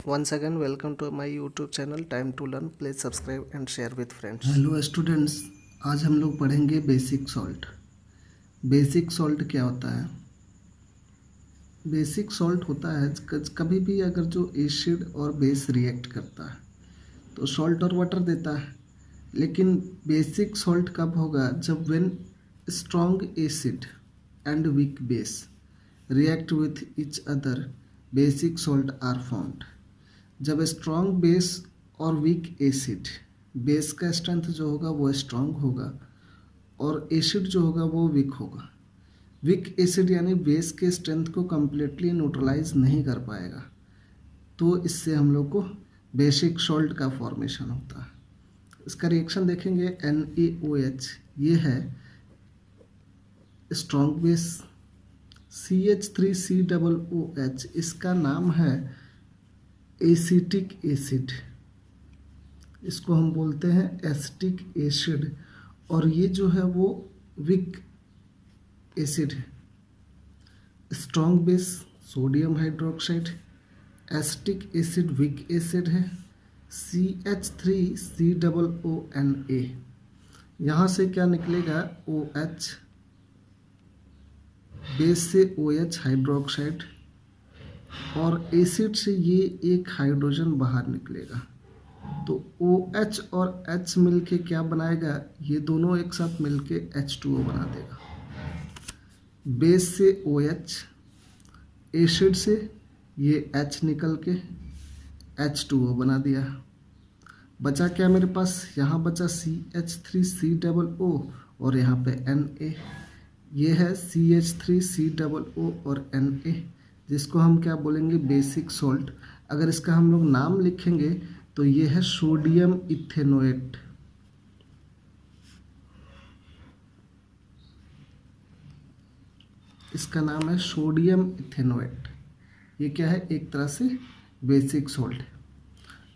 Once again, welcome to my YouTube channel Time to Learn. Please subscribe and share with friends. Hello students, आज हम लोग पढ़ेंगे basic salt. Basic salt क्या होता है? Basic salt होता है कभी भी अगर जो एसिड और बेस रिएक्ट करता है तो सॉल्ट और वाटर देता है। लेकिन बेसिक सॉल्ट कब होगा? जब when strong acid and weak base react with each other, basic salt are found. जब स्ट्रॉन्ग बेस और वीक एसिड, बेस का स्ट्रेंथ जो होगा वो स्ट्रॉन्ग होगा और एसिड जो होगा वो वीक होगा। वीक एसिड यानी बेस के स्ट्रेंथ को कम्प्लीटली न्यूट्रलाइज नहीं कर पाएगा, तो इससे हम लोग को बेसिक सॉल्ट का फॉर्मेशन होता है। इसका रिएक्शन देखेंगे, NaOH ये है स्ट्रॉन्ग बेस, CH3COOH इसका नाम है एसिटिक एसिड, इसको हम बोलते हैं एसिटिक एसिड, और ये जो है वो वीक एसिड है। Strong base sodium hydroxide, acetic acid weak acid है CH3COONA। यहाँ से क्या निकलेगा? OH, बेस से OH हाइड्रोक्साइड, और एसिड से ये एक हाइड्रोजन बाहर निकलेगा। तो OH और H मिलके क्या बनाएगा? ये दोनों एक साथ मिलके H2O बना देगा। बेस से OH, एसिड से ये H निकल के H2O बना दिया। बचा क्या मेरे पास? यहाँ बचा CH3COO और यहाँ पे Na। ये है CH3COO और Na, जिसको हम क्या बोलेंगे? Basic salt. अगर इसका हम लोग नाम लिखेंगे तो ये है सोडियम इथेनोएट। इसका नाम है सोडियम इथेनोएट। ये क्या है? एक तरह से बेसिक सॉल्ट है।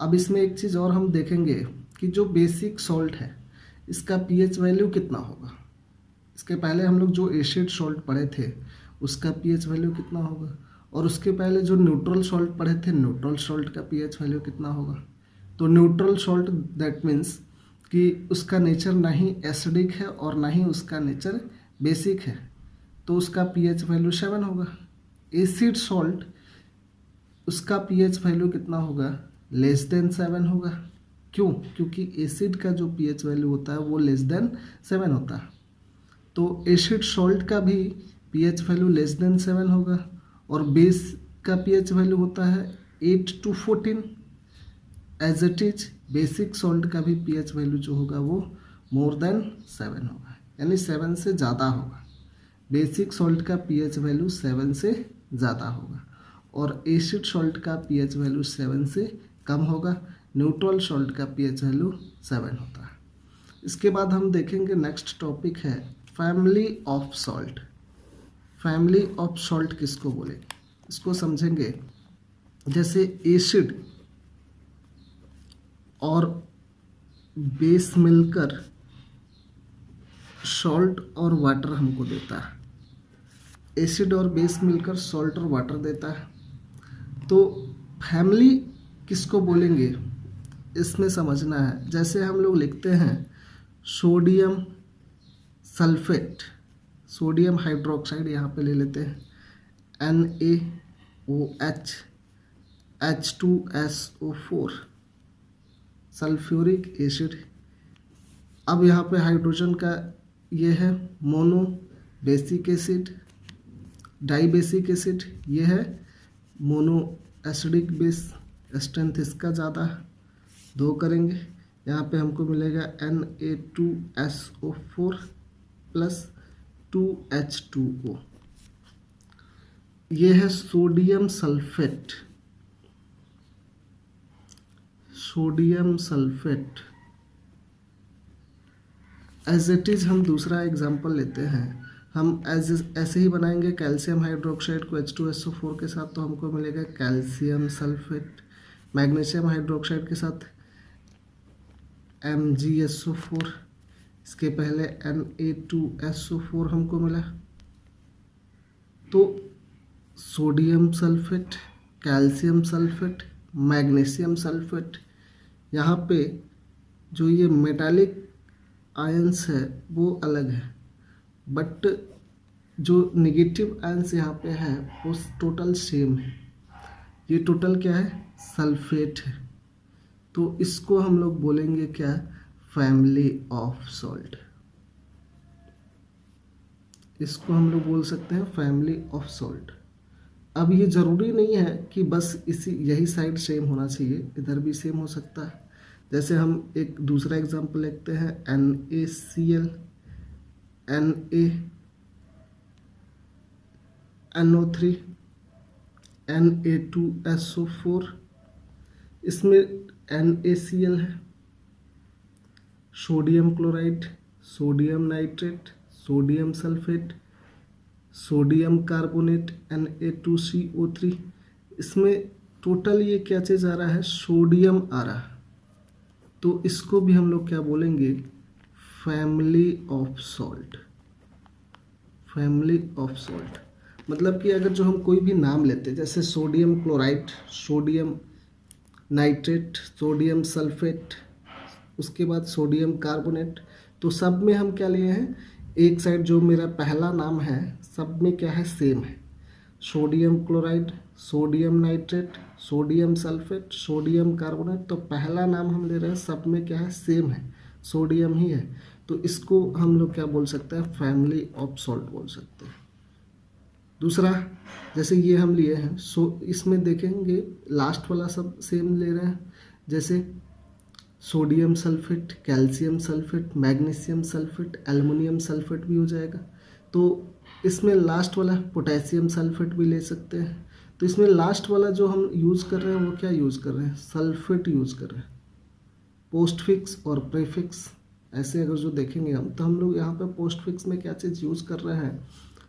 अब इसमें एक चीज़ और हम देखेंगे कि जो बेसिक सॉल्ट है इसका pH वैल्यू कितना होगा। इसके पहले हम लोग जो एसिड सॉल्ट पढ़े थे उसका pH वैल्यू कितना होगा, और उसके पहले जो न्यूट्रल सॉल्ट पढ़े थे न्यूट्रल सॉल्ट का pH वैल्यू कितना होगा। तो न्यूट्रल सॉल्ट दैट मीन्स कि उसका नेचर ना ही एसिडिक है और ना ही उसका नेचर बेसिक है, तो उसका pH वैल्यू 7 होगा। एसिड सॉल्ट, उसका pH वैल्यू कितना होगा? लेस देन 7 होगा। क्यों? क्योंकि एसिड का जो pH वैल्यू होता है वो लेस देन 7 होता है। तो एसिड सॉल्ट का भी pH वैल्यू लेस देन 7 होगा, और बेस का pH वैल्यू होता है 8 to 14। As it is basic salt का भी pH वैल्यू जो होगा वो मोर देन 7 होगा, यानी 7 से ज़्यादा होगा। बेसिक सॉल्ट का pH वैल्यू 7 से ज़्यादा होगा और एसिड सॉल्ट का pH वैल्यू 7 से कम होगा। न्यूट्रल सॉल्ट का pH वैल्यू 7 होता है। इसके बाद हम देखेंगे नेक्स्ट टॉपिक है family of salt. Family of salt किसको बोलेंगे, इसको समझेंगे। जैसे एसिड और बेस मिलकर सॉल्ट और वाटर हमको देता है, एसिड और बेस मिलकर सॉल्ट और वाटर देता है। तो फैमिली किसको बोलेंगे इसमें समझना है। जैसे हम लोग लिखते हैं सोडियम सल्फेट, सोडियम हाइड्रोक्साइड यहाँ पे ले लेते हैं NaOH, H2SO4, सल्फ्यूरिक एसिड। अब यहाँ पे हाइड्रोजन का ये है mono basic acid, di basic acid, ये है मोनो एसिडिक बेस, स्ट्रेंथ इसका ज़्यादा है। 2 करेंगे, यहाँ पे हमको मिलेगा Na2SO4 प्लस 2H2O। ये है sodium sulphate, sodium sulphate. As it is हम दूसरा एग्जांपल लेते हैं, हम ऐसे ही बनाएंगे कैल्शियम हाइड्रोक्साइड को H2SO4 के साथ, तो हमको मिलेगा कैल्शियम सल्फेट। मैग्नीशियम हाइड्रोक्साइड के साथ MgSO4, इसके पहले Na2SO4 हमको मिला। तो sodium sulphate, calcium sulphate, magnesium sulphate. यहाँ पे जो ये मेटालिक आयंस है वो अलग है, बट जो नेगेटिव आयंस यहाँ पे है वो टोटल सेम है। ये टोटल क्या है? सल्फेट है। तो इसको हम लोग बोलेंगे क्या? Family of salt. इसको हम लोग बोल सकते हैं फैमिली ऑफ सॉल्ट। अब ये ज़रूरी नहीं है कि बस यही साइड सेम होना चाहिए, इधर भी सेम हो सकता है। जैसे हम एक दूसरा एग्जांपल लेते हैं, NaCl, NaNO3, Na2SO4। इसमें NaCl है, sodium chloride, sodium nitrate, sodium sulphate, sodium carbonate, Na2CO3। इसमें टोटल ये क्या चीज़ आ रहा है? सोडियम आ रहा है। तो इसको भी हम लोग क्या बोलेंगे? Family of salt. Family of salt मतलब कि अगर जो हम कोई भी नाम लेते हैं, जैसे sodium chloride, sodium nitrate, sodium sulphate, उसके बाद सोडियम कार्बोनेट, तो सब में हम क्या लिए हैं? एक साइड जो मेरा पहला नाम है सब में क्या है? सेम है। Sodium chloride, sodium nitrate, sodium sulphate, sodium carbonate, तो पहला नाम हम ले रहे हैं, सब में क्या है? सेम है, सोडियम ही है। तो इसको हम लोग क्या बोल सकते हैं? फैमिली ऑफ सॉल्ट बोल सकते हैं। दूसरा, जैसे ये हम लिए हैं, इसमें देखेंगे लास्ट वाला सब सेम ले रहे हैं। जैसे sodium sulphate, calcium sulphate, magnesium sulphate, aluminium sulphate भी हो जाएगा। तो इसमें लास्ट वाला पोटेशियम सल्फेट भी ले सकते हैं। तो इसमें लास्ट वाला जो हम यूज़ कर रहे हैं वो क्या यूज़ कर रहे हैं? सल्फेट यूज़ कर रहे हैं। पोस्टफिक्स और प्रीफिक्स ऐसे अगर जो देखेंगे हम, तो हम लोग यहाँ पर पोस्टफिक्स में क्या चीज़ यूज़ कर रहे हैं?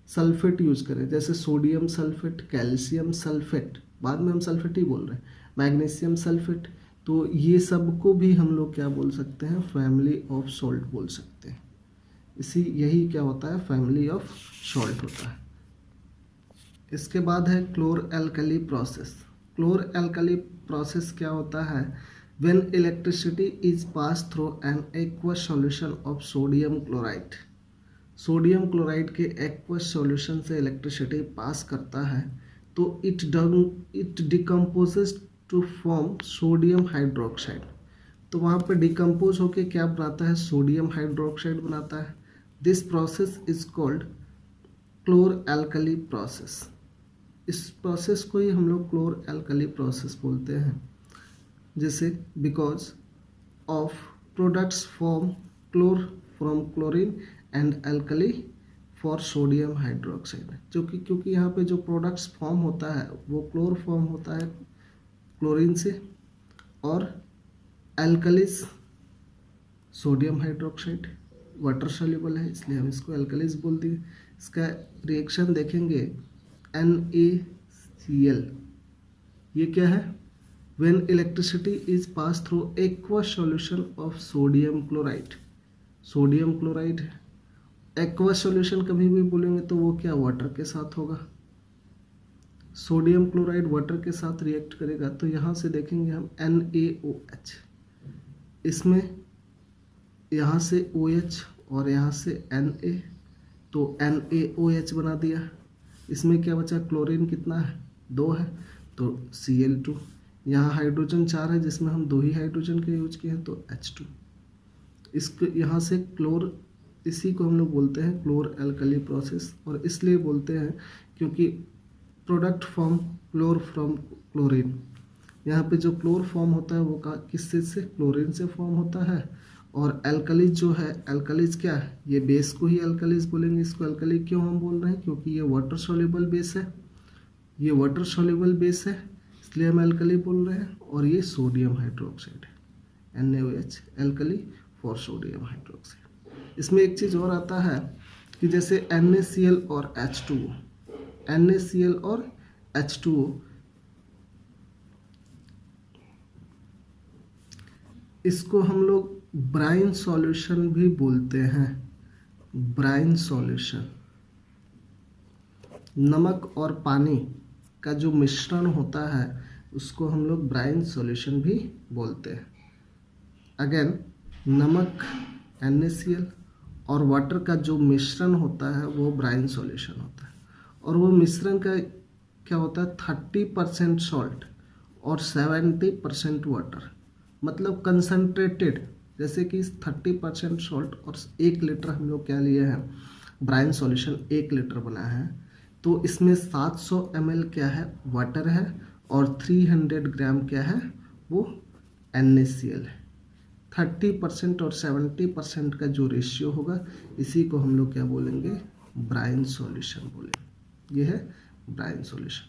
सल्फेट यूज़ करें। जैसे सोडियम सल्फेट, कैल्शियम सल्फेट, बाद में हम सल्फेट ही बोल रहे हैं, मैग्नीशियम सल्फेट। तो ये सब को भी हम लोग क्या बोल सकते हैं? फैमिली ऑफ सॉल्ट बोल सकते हैं। यही क्या होता है? फैमिली ऑफ सॉल्ट होता है। इसके बाद है chlor alkali process. Chlor alkali process क्या होता है? When electricity is pass through an aqueous solution of sodium chloride. Sodium chloride के एक्वस सॉल्यूशन से इलेक्ट्रिसिटी पास करता है तो it decomposes to form sodium hydroxide. तो वहाँ पर डिकम्पोज होके क्या बनाता है? सोडियम हाइड्रोक्साइड बनाता है। This process is called chlor alkali process. इस प्रोसेस को ही हम लोग क्लोर एल्कली प्रोसेस बोलते हैं। जैसे because of products form chlor from chlorine and alkali for sodium hydroxide. क्योंकि यहाँ पे जो प्रोडक्ट्स फॉर्म होता है वो क्लोर फॉर्म होता है क्लोरीन से, और alkalis sodium hydroxide water soluble है, इसलिए हम इसको एल्कलीज बोल दिए। इसका रिएक्शन देखेंगे, NaCl, ये क्या है? When electricity is pass through aqueous solution of sodium chloride. Sodium chloride है। एक्वस सॉल्यूशन कभी भी बोलेंगे तो वो क्या? वाटर के साथ होगा। सोडियम क्लोराइड वाटर के साथ रिएक्ट करेगा, तो यहाँ से देखेंगे हम NaOH। इसमें यहाँ से OH और यहाँ से Na, तो NaOH बना दिया। इसमें क्या बचा? क्लोरीन कितना है? 2 है, तो Cl2। यहाँ हाइड्रोजन 4 है जिसमें हम 2 ही हाइड्रोजन के यूज किए हैं, तो H2। इसको यहाँ से क्लोर, इसी को हम लोग बोलते हैं क्लोर एल्कली प्रोसेस। और इसलिए बोलते हैं क्योंकि product form chlor from chlorine. यहाँ पे जो क्लोर फॉर्म होता है वो किस चीज़ से? क्लोरीन से फॉर्म होता है। और एल्कलीज जो है, एल्कलीज क्या है? ये बेस को ही एल्कलीज बोलेंगे। इसको एल्कली क्यों हम बोल रहे हैं? क्योंकि ये वाटर सॉल्युबल बेस है। ये वाटर सॉल्युबल बेस है, इसलिए हम एल्कली बोल रहे हैं। और ये सोडियम हाइड्रोक्साइड है, NaOH, alkali for sodium hydroxide. इसमें एक चीज़ और आता है कि जैसे NaCl और H2O, NaCl और H2O, इसको हम लोग ब्राइन सॉल्यूशन भी बोलते हैं। ब्राइन सॉल्यूशन, नमक और पानी का जो मिश्रण होता है उसको हम लोग ब्राइन सॉल्यूशन भी बोलते हैं। अगेन नमक NaCl और वाटर का जो मिश्रण होता है वो ब्राइन सॉल्यूशन होता है। और वो मिश्रण का क्या होता है, 30% सॉल्ट और 70% वाटर, मतलब कंसनट्रेटेड। जैसे कि 30% सॉल्ट और 1 लीटर हम लोग क्या लिए हैं, ब्राइन सॉल्यूशन 1 लीटर बना है, तो इसमें 700 ml क्या है, वाटर है, और 300 ग्राम क्या है, वो NaCl है। 30% और 70% का जो रेशियो होगा, इसी को हम लोग क्या बोलेंगे, ब्राइन सॉल्यूशन बोलेंगे। ये है ब्राइन सॉल्यूशन।